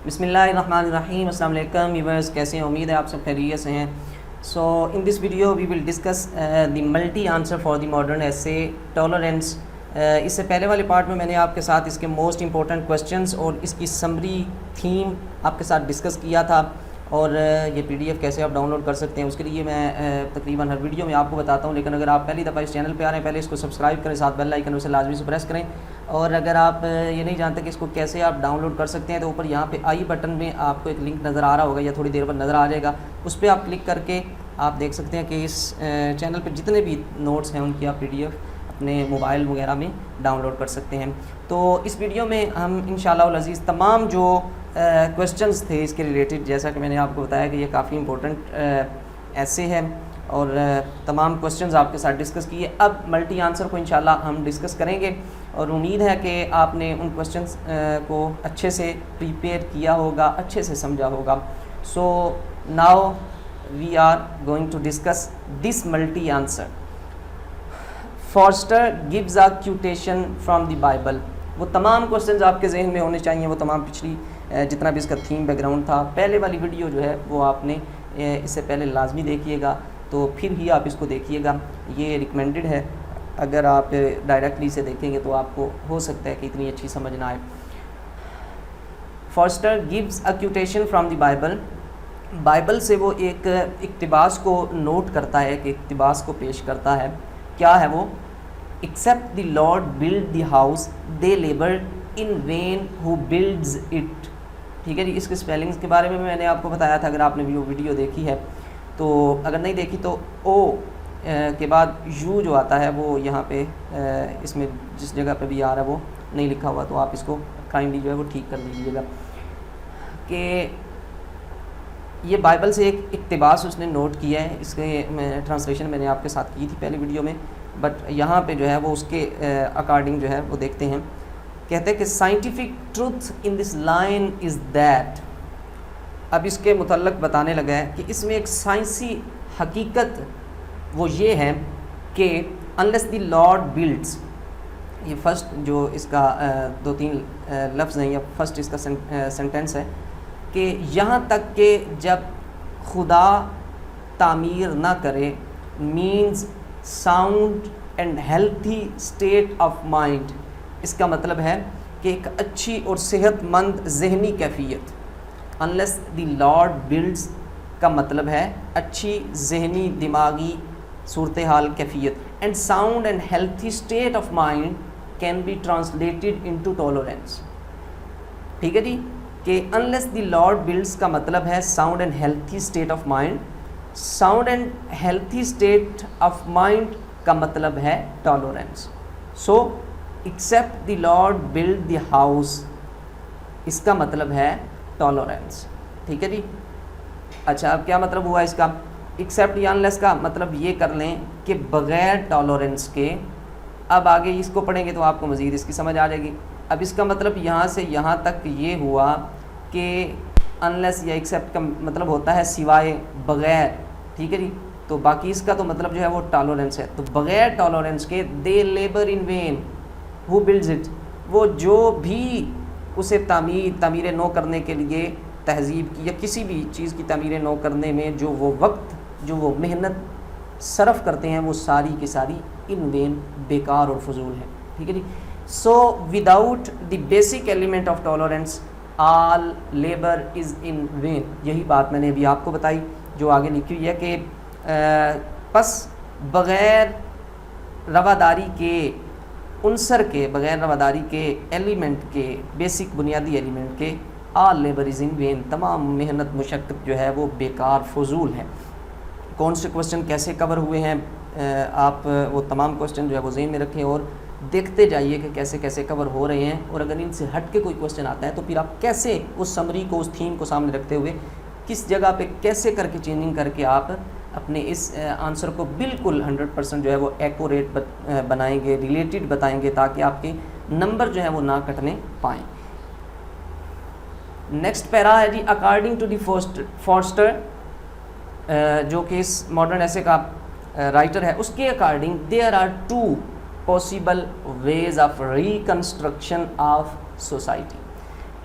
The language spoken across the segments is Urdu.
بسم اللہ الرحمن الرحیم. السلام علیکم ویورز، کیسے ہیں؟ امید ہے آپ سب خیریت سے ہیں. So in this video we will discuss the multi answer for the modern essay tolerance. اس سے پہلے والے پارٹ میں نے آپ کے ساتھ اس کے موسٹ امپورٹنٹ کویسچنس اور اس کی سمری تھیم آپ کے ساتھ ڈسکس کیا تھا، اور یہ پی ڈی ایف کیسے آپ ڈاؤن لوڈ کر سکتے ہیں اس کے لیے میں تقریباً ہر ویڈیو میں آپ کو بتاتا ہوں. لیکن اگر آپ پہلی دفعہ اس چینل پہ آ رہے ہیں، پہلے اس کو سبسکرائب کریں، ساتھ بیل آئیکن اسے لازمی سے پریس کریں. اور اگر آپ یہ نہیں جانتے کہ اس کو کیسے آپ ڈاؤن لوڈ کر سکتے ہیں، تو اوپر یہاں پہ آئی بٹن میں آپ کو ایک لنک نظر آ رہا ہوگا یا تھوڑی دیر بعد نظر آ جائے گا. اس پہ آپ کلک کر کے آپ دیکھ سکتے ہیں کہ اس چینل پہ جتنے بھی نوٹس ہیں ان کی آپ پی ڈی ایف اپنے موبائل وغیرہ میں ڈاؤن لوڈ کر سکتے ہیں. تو اس ویڈیو میں ہم انشاءاللہ العزیز تمام جو کویسچنز تھے اس کے ریلیٹڈ، جیسا کہ میں نے آپ کو بتایا کہ یہ کافی امپورٹنٹ ایسے ہے، اور تمام کویسچنز آپ کے ساتھ ڈسکس کیے. اب ملٹی آنسر کو انشاءاللہ ہم ڈسکس کریں گے، اور امید ہے کہ آپ نے ان کویسچنز کو اچھے سے پریپیئر کیا ہوگا، اچھے سے سمجھا ہوگا. So now we are going to discuss this multi answer. Forster gives a quotation from the Bible. وہ تمام کویسچنز آپ کے ذہن میں ہونے چاہیے، وہ تمام پچھلی جتنا بھی اس کا تھیم بیک گراؤنڈ تھا، پہلے والی ویڈیو جو ہے وہ آپ نے اس سے پہلے لازمی دیکھیے گا، تو پھر ہی آپ اس کو دیکھیے گا. یہ ریکمینڈڈ ہے، اگر آپ ڈائریکٹلی سے دیکھیں گے تو آپ کو ہو سکتا ہے کہ اتنی اچھی سمجھ نہ آئے. Forestier gives a quotation from the Bible. Bible سے وہ ایک اقتباس کو نوٹ کرتا ہے، کہ اقتباس کو پیش کرتا ہے. کیا ہے وہ؟ Except the Lord build the house they labour in vain who builds it. ٹھیک ہے جی. اس کے اسپیلنگس کے بارے میں نے آپ کو بتایا تھا، اگر آپ نے وہ ویڈیو دیکھی ہے تو. اگر نہیں دیکھی تو او کے بعد یو جو آتا ہے وہ یہاں پہ اس میں جس جگہ پہ بھی آ رہا ہے وہ نہیں لکھا ہوا، تو آپ اس کو کائنڈلی جو ہے وہ ٹھیک کر دیجیے گا. کہ یہ بائبل سے ایک اقتباس اس نے نوٹ کیا ہے. اس کے ٹرانسلیشن میں نے آپ کے ساتھ کی تھی پہلی ویڈیو میں، بٹ یہاں پہ جو ہے وہ اس کے اکارڈنگ جو ہے وہ دیکھتے ہیں. کہتے ہیں کہ scientific truth in this line is that. اب اس کے متعلق بتانے لگا ہے کہ اس میں ایک سائنسی حقیقت وہ یہ ہے کہ انلیس دی لارڈ بلڈز. یہ فرسٹ جو اس کا 2-3 لفظ ہیں، یا فرسٹ اس کا سینٹینس ہے کہ یہاں تک کہ جب خدا تعمیر نہ کرے، means sound and healthy state of mind. اس کا مطلب ہے کہ ایک اچھی اور صحت مند ذہنی کیفیت. انلیس دی لارڈ بلڈز کا مطلب ہے اچھی ذہنی دماغی صورتحال کیفیت. And sound and healthy state of mind can be translated into tolerance. ٹھیک ہے جی. کہ انلیس دی لارڈ بلڈز کا مطلب ہے sound and healthy state of mind. Sound and healthy state of mind کا مطلب ہے tolerance. So accept the Lord build the house, اس کا مطلب ہے ٹالرنس. ٹھیک ہے جی. اچھا، اب کیا مطلب ہوا اس کا؟ ایکسیپٹ یا انلیس کا مطلب یہ کر لیں کہ بغیر ٹالرنس کے. اب آگے اس کو پڑھیں گے تو آپ کو مزید اس کی سمجھ آ جائے گی. اب اس کا مطلب یہاں سے یہاں تک یہ ہوا کہ انلیس یا ایکسیپٹ کا مطلب ہوتا ہے سوائے، بغیر. ٹھیک ہے جی. تو باقی اس کا تو مطلب جو ہے وہ ٹالرنس ہے. تو بغیر ٹالرنس کے they labour in vain who builds it. وہ جو بھی اسے تعمیر نو کرنے کے لیے، تہذیب کی یا کسی بھی چیز کی تعمیر نو کرنے میں جو وہ وقت، جو وہ محنت صرف کرتے ہیں، وہ ساری کی ساری ان وین، بیکار اور فضول ہے. ٹھیک ہے جی. So without the basic element of tolerance all labour is in vain. یہی بات میں نے ابھی آپ کو بتائی جو آگے لکھی ہوئی ہے کہ پس بغیر رواداری کے عنصر کے، بغیر رواداری کے ایلیمنٹ کے، بیسک بنیادی ایلیمنٹ کے، آل لیبر از ان وین، تمام محنت مشقت جو ہے وہ بیکار، فضول ہے. کون سے کویسچن کیسے کور ہوئے ہیں، آپ وہ تمام کویسچن جو ہے وہ ذہن میں رکھیں اور دیکھتے جائیے کہ کیسے کیسے کور ہو رہے ہیں. اور اگر ان سے ہٹ کے کوئی کویسچن آتا ہے تو پھر آپ کیسے اس سمری کو، اس تھیم کو سامنے رکھتے ہوئے کس جگہ پہ کیسے کر کے چینجنگ کر کے آپ اپنے اس آنسر کو بالکل 100% جو ہے وہ ایکوریٹ بنائیں گے، ریلیٹڈ بتائیں گے، تاکہ آپ کے نمبر جو ہے وہ نہ کٹنے پائیں. نیکسٹ پیرا ہے جی، اکارڈنگ ٹو دی فورسٹر، جو کہ اس ماڈرن ایسے کا رائٹر ہے، اس کے according there are 2 possible ways of reconstruction of society.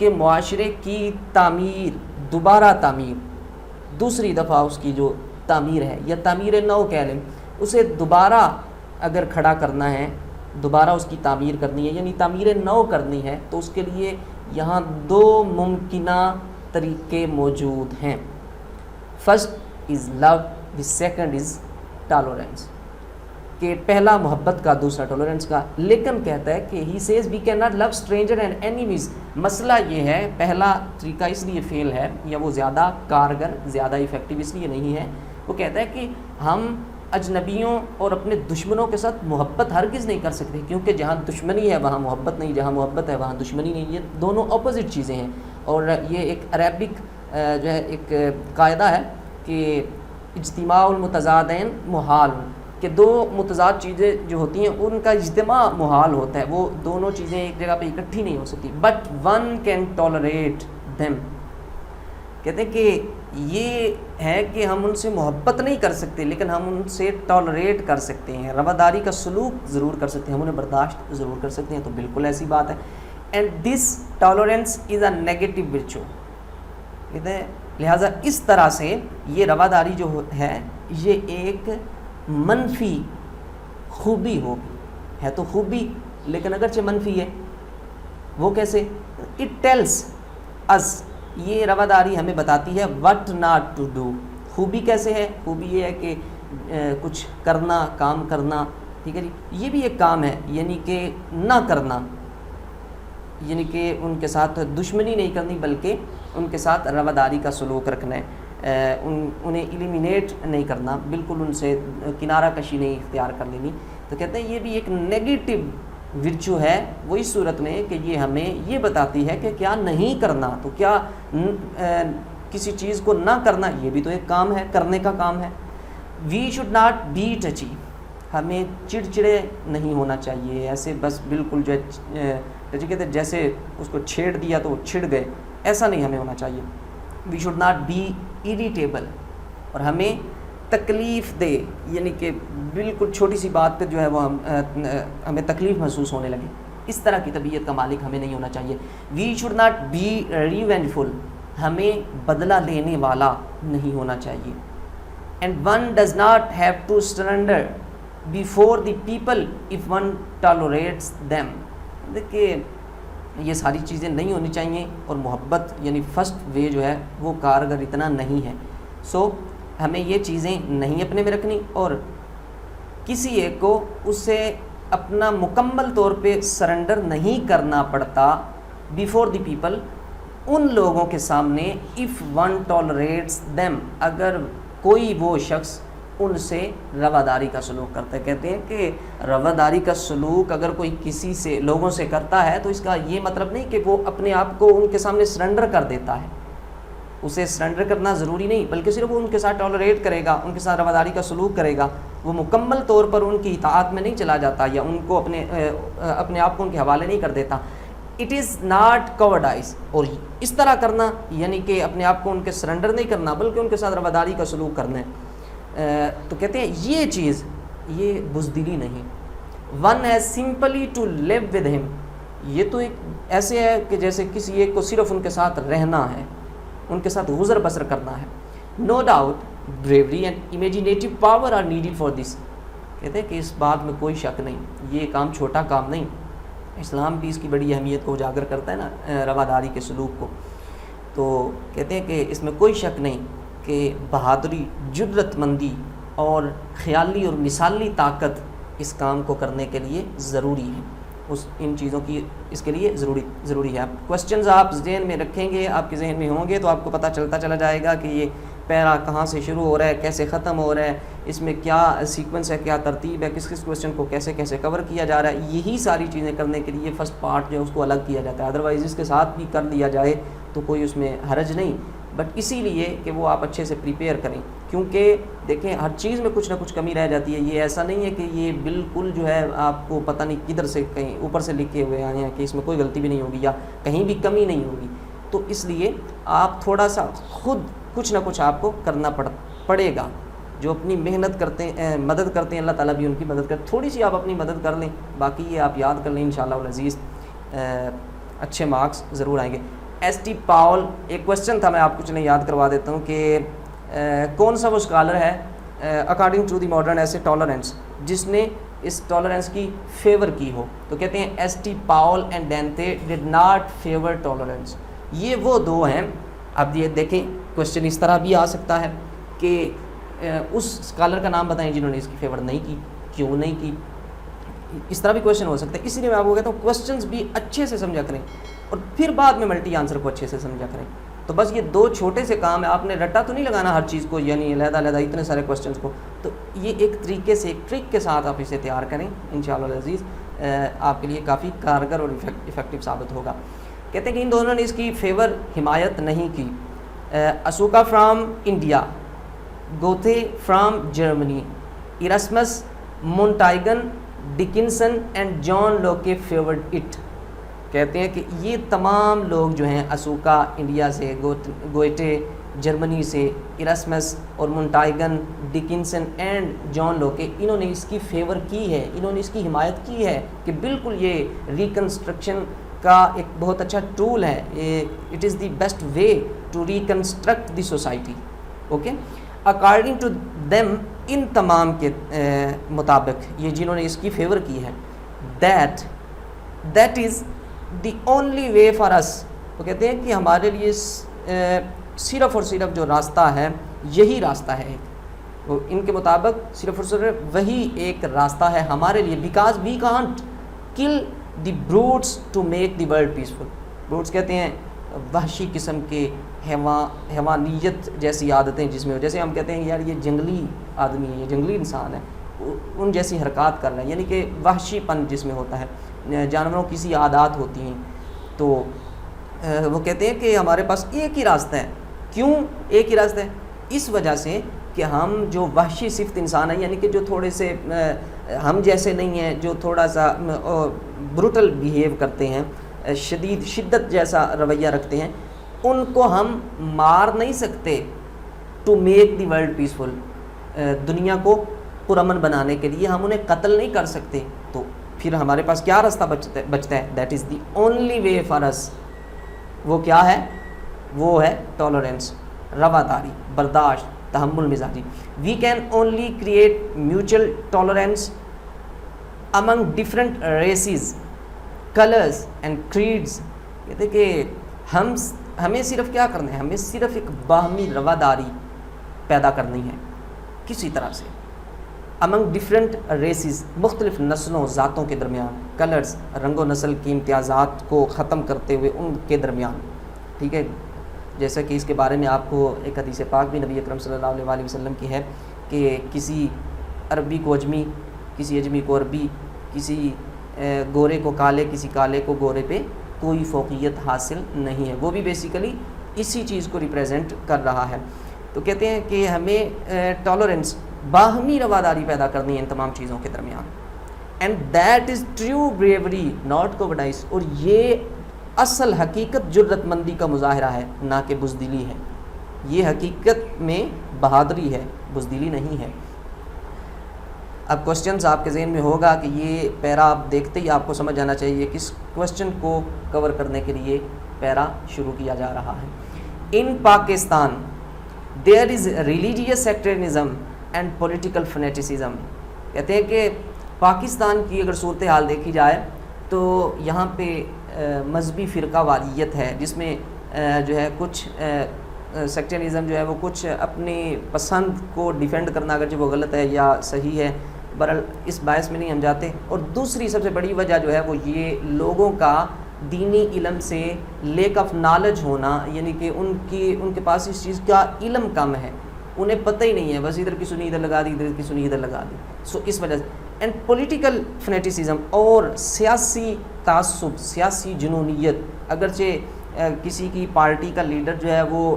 کہ معاشرے کی تعمیر، دوبارہ تعمیر، دوسری دفعہ اس کی جو تعمیر ہے یا تعمیر نو کہہ لیں، اسے دوبارہ اگر کھڑا کرنا ہے، دوبارہ اس کی تعمیر کرنی ہے یعنی تعمیر نو کرنی ہے، تو اس کے لیے یہاں دو ممکنہ طریقے موجود ہیں. First is love, the second is tolerance, کہ پہلا محبت کا، دوسرا ٹالرنس کا. لیکن کہتا ہے کہ he says we can not love stranger and enemies. مسئلہ یہ ہے، پہلا طریقہ اس لیے فیل ہے یا وہ زیادہ کارگر، زیادہ افیکٹو اس لیے نہیں ہے. وہ کہتا ہے کہ ہم اجنبیوں اور اپنے دشمنوں کے ساتھ محبت ہرگز نہیں کر سکتے، کیونکہ جہاں دشمنی ہے وہاں محبت نہیں، جہاں محبت ہے وہاں دشمنی نہیں. یہ دونوں اپوزٹ چیزیں ہیں. اور یہ ایک عربک جو ہے ایک قاعدہ ہے کہ اجتماع المتضادین محال، کہ دو متضاد چیزیں جو ہوتی ہیں ان کا اجتماع محال ہوتا ہے، وہ دونوں چیزیں ایک جگہ پہ اکٹھی نہیں ہو سکتی. But one can tolerate them. کہتے ہیں کہ یہ ہے کہ ہم ان سے محبت نہیں کر سکتے لیکن ہم ان سے ٹالریٹ کر سکتے ہیں، رواداری کا سلوک ضرور کر سکتے ہیں، ہم انہیں برداشت ضرور کر سکتے ہیں. تو بالکل ایسی بات ہے. And this tolerance is a negative virtue. کہتے ہیں لہٰذا اس طرح سے یہ رواداری جو ہے یہ ایک منفی خوبی ہوگی. ہے تو خوبی لیکن اگرچہ منفی ہے. وہ کیسے؟ اٹ ٹیلس اس، یہ رواداری ہمیں بتاتی ہے what not to do. خوبی کیسے ہے؟ خوبی یہ ہے کہ کچھ کرنا، کام کرنا. ٹھیک ہے جی، یہ بھی ایک کام ہے، یعنی کہ نہ کرنا، یعنی کہ ان کے ساتھ دشمنی نہیں کرنی بلکہ ان کے ساتھ رواداری کا سلوک رکھنا ہے، انہیں ایلیمینیٹ نہیں کرنا، بالکل ان سے کنارہ کشی نہیں اختیار کر لینی. تو کہتے ہیں یہ بھی ایک نیگیٹو ورچو ہے، وہ اس صورت میں کہ یہ ہمیں یہ بتاتی ہے کہ کیا نہیں کرنا. تو کیا کسی چیز کو نہ کرنا یہ بھی تو ایک کام ہے، کرنے کا کام ہے. We should not be touchy, ہمیں چڑچڑے نہیں ہونا چاہیے، ایسے بس بالکل جو ہے کہتے ہیں جیسے اس کو چھیڑ دیا تو وہ چھڑ گئے، ایسا نہیں ہمیں ہونا چاہیے. We should not be irritable, اور ہمیں تکلیف دے، یعنی کہ بالکل چھوٹی سی بات پہ جو ہے وہ ہمیں تکلیف محسوس ہونے لگے، اس طرح کی طبیعت کا مالک ہمیں نہیں ہونا چاہیے. We should not be revengeful, ہمیں بدلہ لینے والا نہیں ہونا چاہیے. And one does not have to surrender before the people of one tolerates them. دیکھیے یہ ساری چیزیں نہیں ہونی چاہیے، اور محبت یعنی فرسٹ وے جو ہے وہ کارگر اتنا نہیں ہے. سو ہمیں یہ چیزیں نہیں اپنے میں رکھنی، اور کسی ایک کو اس سے اپنا مکمل طور پہ سرنڈر نہیں کرنا پڑتا بیفور دی پیپل، ان لوگوں کے سامنے. اف ون ٹالریٹس دیم، اگر کوئی وہ شخص ان سے رواداری کا سلوک کرتا ہے. کہتے ہیں کہ رواداری کا سلوک اگر کوئی کسی سے لوگوں سے کرتا ہے تو اس کا یہ مطلب نہیں کہ وہ اپنے آپ کو ان کے سامنے سرنڈر کر دیتا ہے. اسے سرنڈر کرنا ضروری نہیں، بلکہ صرف وہ ان کے ساتھ ٹالریٹ کرے گا، ان کے ساتھ رواداری کا سلوک کرے گا. وہ مکمل طور پر ان کی اطاعت میں نہیں چلا جاتا یا ان کو اپنے آپ کو ان کے حوالے نہیں کر دیتا. اٹ از ناٹ کوارڈائز، اور اس طرح کرنا یعنی کہ اپنے آپ کو ان کے سرنڈر نہیں کرنا بلکہ ان کے ساتھ رواداری کا سلوک کرنا ہے. تو کہتے ہیں یہ چیز یہ بزدلی نہیں. One has simply to live with them, یہ تو ایک ایسے ہے کہ جیسے کسی ایک کو صرف ان کے ساتھ رہنا ہے، ان کے ساتھ گزر بسر کرنا ہے. No doubt bravery and imaginative power are needed for this. کہتے ہیں کہ اس بات میں کوئی شک نہیں، یہ کام چھوٹا کام نہیں. اسلام بھی اس کی بڑی اہمیت کو اجاگر کرتا ہے نا، رواداری کے سلوک کو. تو کہتے ہیں کہ اس میں کوئی شک نہیں کہ بہادری، جرأت مندی اور خیالی اور مثالی طاقت اس کام کو کرنے کے لیے ضروری ہے. ان چیزوں کی اس کے لیے ضروری ہے. کوسچنز آپ ذہن میں رکھیں گے، آپ کے ذہن میں ہوں گے تو آپ کو پتہ چلتا چلا جائے گا کہ یہ پیرا کہاں سے شروع ہو رہا ہے، کیسے ختم ہو رہا ہے، اس میں کیا سیکوینس ہے، کیا ترتیب ہے، کس کوسچن کو کیسے کور کیا جا رہا ہے. یہی ساری چیزیں کرنے کے لیے فرسٹ پارٹ جو ہے اس کو الگ کیا جاتا ہے. ادروائز اس کے ساتھ بھی کر لیا جائے تو کوئی اس میں حرج نہیں، بٹ اسی لیے کہ وہ آپ اچھے سے پریپیئر کریں. کیونکہ دیکھیں ہر چیز میں کچھ نہ کچھ کمی رہ جاتی ہے. یہ ایسا نہیں ہے کہ یہ بالکل جو ہے آپ کو پتہ نہیں کدھر سے کہیں اوپر سے لکھے ہوئے آئے ہیں کہ اس میں کوئی غلطی بھی نہیں ہوگی یا کہیں بھی کمی نہیں ہوگی. تو اس لیے آپ تھوڑا سا خود کچھ نہ کچھ آپ کو کرنا پڑے گا. جو اپنی محنت کرتے ہیں، مدد کرتے ہیں، اللہ تعالیٰ بھی ان کی مدد کرتے. تھوڑی سی آپ اپنی مدد کر لیں، باقی یہ آپ یاد کر لیں، انشاءاللہ العزیز اچھے مارکس ضرور آئیں گے. ایس ٹی پاول، ایک کوشچن تھا، میں آپ کو چلیں یاد کروا دیتا ہوں کہ کون سا وہ اسکالر ہے according to the modern essay tolerance جس نے اس ٹالرنس کی فیور کی ہو؟ تو کہتے ہیں S T Paul and Dante did not favour tolerance. یہ وہ دو ہیں. اب یہ دیکھیں کوشچن اس طرح بھی آ سکتا ہے کہ اس اسکالر کا نام بتائیں جنہوں نے اس کی فیور نہیں کی، کیوں نہیں کی. اس طرح بھی کوشچن ہو سکتا ہے. اسی لیے میں آپ کو کہتا ہوں کوشچنس بھی اچھے سے سمجھا کریں اور پھر بعد میں ملٹی آنسر کو اچھے سے سمجھا کریں. تو بس یہ دو چھوٹے سے کام ہے. آپ نے رٹا تو نہیں لگانا ہر چیز کو، یعنی علیحدہ علیحدہ اتنے سارے کوشچنس کو. تو یہ ایک طریقے سے، ایک ٹرک کے ساتھ آپ اسے تیار کریں، انشاءاللہ العزیز آپ کے لیے کافی کارگر اور افیکٹو ثابت ہوگا. کہتے ہیں کہ ان دونوں نے اس کی فیور حمایت نہیں کی. Asoka from India, Goethe from Germany, Erasmus, Montaigne, Dickinson and John Locke favoured it. کہتے ہیں کہ یہ تمام لوگ جو ہیں، اسوکا انڈیا سے، گوئٹے جرمنی سے، ایراسمس اور مونٹائگن، ڈکنسن اینڈ جان لوکے، انہوں نے اس کی فیور کی ہے، انہوں نے اس کی حمایت کی ہے کہ بالکل یہ ریکنسٹرکشن کا ایک بہت اچھا ٹول ہے. It is the best way to reconstruct the society. Okay, according to them, ان تمام کے مطابق، یہ جنہوں نے اس کی فیور کی ہے، that is the only way for us. وہ کہتے ہیں کہ ہمارے لیے صرف اور صرف جو راستہ ہے یہی راستہ ہے. وہ ان کے مطابق صرف اور صرف وہی ایک راستہ ہے ہمارے لیے. Because we can't kill the brutes to make the world peaceful. Brutes کہتے ہیں وحشی قسم کے حیوانیت جیسی عادتیں جس میں، جیسے ہم کہتے ہیں یار یہ جنگلی آدمی ہے، یہ جنگلی انسان ہے، ان جیسی حرکات کر رہے ہیں، یعنی کہ وحشی پن جس میں ہوتا ہے، جانوروں کی سی عادات ہوتی ہیں. تو وہ کہتے ہیں کہ ہمارے پاس ایک ہی راستہ ہے. کیوں ایک ہی راستہ ہے؟ اس وجہ سے کہ ہم جو وحشی صفت انسان ہیں، یعنی کہ جو تھوڑے سے ہم جیسے نہیں ہیں، جو تھوڑا سا بروٹل بیہیو کرتے ہیں، شدت جیسا رویہ رکھتے ہیں، ان کو ہم مار نہیں سکتے to make the world peaceful. دنیا کو پرامن بنانے کے لیے ہم انہیں قتل نہیں کر سکتے. تو پھر ہمارے پاس کیا راستہ بچتا ہے؟ That is the only way for us. وہ کیا ہے؟ وہ ہے ٹالرنس، رواداری، برداشت، تحمل مزاجی. We can only create mutual tolerance among different races, colours and creeds. کہتے کہ ہمیں صرف کیا کرنا ہے؟ ہمیں صرف ایک باہمی رواداری پیدا کرنی ہے کسی طرح سے. امنگ ڈفرینٹ ریسز، مختلف نسلوں ذاتوں کے درمیان. کلرز، رنگ و نسل کی امتیازات کو ختم کرتے ہوئے ان کے درمیان. ٹھیک ہے، جیسا کہ اس کے بارے میں آپ کو ایک حدیث پاک بھی نبی اکرم صلی اللہ علیہ وسلم کی ہے کہ کسی عربی کو اجمی، کسی اجمی کو عربی، کسی گورے کو کالے، کسی کالے کو گورے پہ کوئی فوقیت حاصل نہیں ہے. وہ بھی بیسیکلی اسی چیز کو ریپریزنٹ کر رہا ہے. تو کہتے ہیں کہ ہمیں ٹالرنس، باہمی رواداری پیدا کرنی ہے ان تمام چیزوں کے درمیان. And that is true bravery not cowardice. اور یہ اصل حقیقت جرت مندی کا مظاہرہ ہے، نہ کہ بزدلی ہے. یہ حقیقت میں بہادری ہے، بزدلی نہیں ہے. اب کوشچنز آپ کے ذہن میں ہوگا کہ یہ پیرا آپ دیکھتے ہی آپ کو سمجھ آنا چاہیے کس کوشچن کو کور کرنے کے لیے پیرا شروع کیا جا رہا ہے. ان پاکستان دیر is religious سیکٹرنزم and political fanaticism. کہتے ہیں کہ پاکستان کی اگر صورتحال دیکھی جائے تو یہاں پہ مذہبی فرقہ واریت ہے، جس میں جو ہے کچھ سیکٹرنزم جو ہے وہ کچھ اپنی پسند کو ڈیفینڈ کرنا، اگرچہ وہ غلط ہے یا صحیح ہے، برحال اس باعث میں نہیں ہم جاتے. اور دوسری سب سے بڑی وجہ جو ہے وہ یہ لوگوں کا دینی علم سے لیک آف نالج ہونا، یعنی کہ ان کے پاس اس چیز کا علم کم ہے، انہیں پتہ ہی نہیں ہے، بس ادھر کی سنی ادھر لگا دی، ادھر کی سنی ادھر لگا دی. سو اس وجہ سے اینڈ پولیٹیکل فنیٹسزم اور سیاسی تعصب، سیاسی جنونیت. اگرچہ کسی کی پارٹی کا لیڈر جو ہے وہ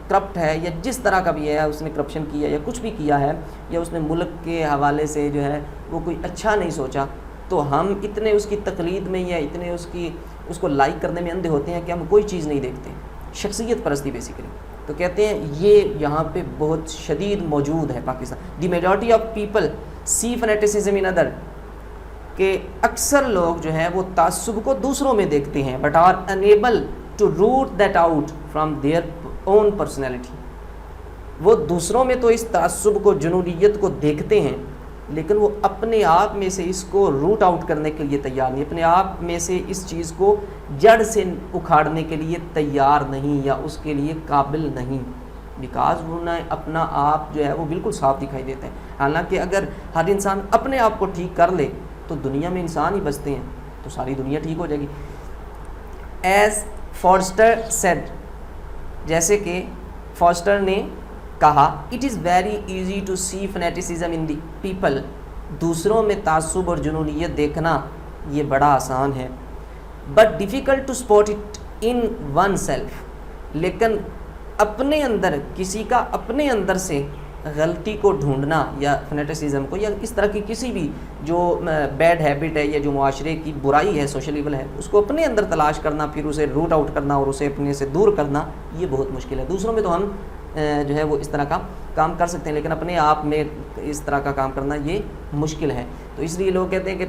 کرپٹ ہے یا جس طرح کا بھی ہے، اس نے کرپشن کیا یا کچھ بھی کیا ہے، یا اس نے ملک کے حوالے سے جو ہے وہ کوئی اچھا نہیں سوچا، تو ہم اتنے اس کی تقلید میں یا اتنے اس کو لائک کرنے میں اندھے ہوتے ہیں کہ ہم کوئی چیز نہیں دیکھتے. شخصیت پرستی بیسیکلی. تو کہتے ہیں یہ یہاں پہ بہت شدید موجود ہے Pakistan. The majority of people see fanaticism in other, کہ اکثر لوگ جو ہیں وہ تعصب کو دوسروں میں دیکھتے ہیں، but are unable to root that out from their own personality. وہ دوسروں میں تو اس تعصب کو، جنونیت کو دیکھتے ہیں، لیکن وہ اپنے آپ میں سے اس کو روٹ آؤٹ کرنے کے لیے تیار نہیں، اپنے آپ میں سے اس چیز کو جڑ سے اکھاڑنے کے لیے تیار نہیں یا اس کے لیے قابل نہیں، بیکاز انہیں اپنا آپ جو ہے وہ بالکل صاف دکھائی دیتا ہے. حالانکہ اگر ہر انسان اپنے آپ کو ٹھیک کر لے تو دنیا میں انسان ہی بچتے ہیں، تو ساری دنیا ٹھیک ہو جائے گی. ایز فورسٹر سیڈ، جیسے کہ فورسٹر نے کہا، it is very easy to see fanaticism in the people, دوسروں میں تعصب اور جنونیت دیکھنا یہ بڑا آسان ہے، but difficult to spot it in oneself, لیکن اپنے اندر کسی کا اپنے اندر سے غلطی کو ڈھونڈنا یا فنیٹیسزم کو یا اس طرح کی کسی بھی جو بیڈ ہیبٹ ہے یا جو معاشرے کی برائی ہے، سوشل ایول ہے، اس کو اپنے اندر تلاش کرنا، پھر اسے روٹ آؤٹ کرنا اور اسے اپنے سے دور کرنا، یہ بہت مشکل ہے. دوسروں میں تو ہم جو ہے وہ اس طرح کا کام کر سکتے ہیں، لیکن اپنے آپ میں اس طرح کا کام کرنا یہ مشکل ہے. تو اس لیے لوگ کہتے ہیں کہ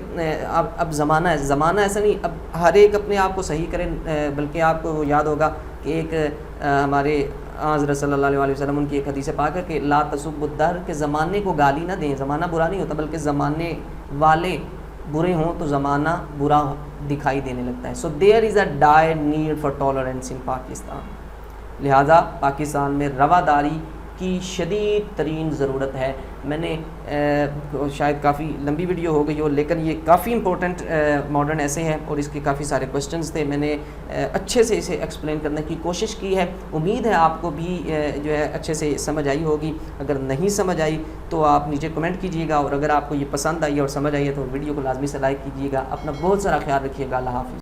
اب زمانہ ہے، زمانہ ایسا نہیں، اب ہر ایک اپنے آپ کو صحیح کرے. بلکہ آپ کو یاد ہوگا کہ ایک ہمارے حضرت صلی اللہ علیہ وسلم ان کی ایک حدیث پاک ہے کہ لا تسبوا الدہر، کہ زمانے کو گالی نہ دیں. زمانہ برا نہیں ہوتا، بلکہ زمانے والے برے ہوں تو زمانہ برا دکھائی دینے لگتا ہے. سو دیر از اے ڈائر نیڈ فار ٹالرنس ان پاکستان، لہٰذا پاکستان میں رواداری کی شدید ترین ضرورت ہے. میں نے شاید کافی لمبی ویڈیو ہو گئی ہو، لیکن یہ کافی امپورٹنٹ ماڈرن ایسے ہے اور اس کے کافی سارے کوشچنز تھے. میں نے اچھے سے اسے ایکسپلین کرنے کی کوشش کی ہے. امید ہے آپ کو بھی جو ہے اچھے سے سمجھ آئی ہوگی. اگر نہیں سمجھ آئی تو آپ نیچے کمنٹ کیجیے گا، اور اگر آپ کو یہ پسند آئی اور سمجھ آئی ہے تو ویڈیو کو لازمی سے لائک کیجیے گا. اپنا بہت سارا خیال رکھیے گا. اللہ حافظ.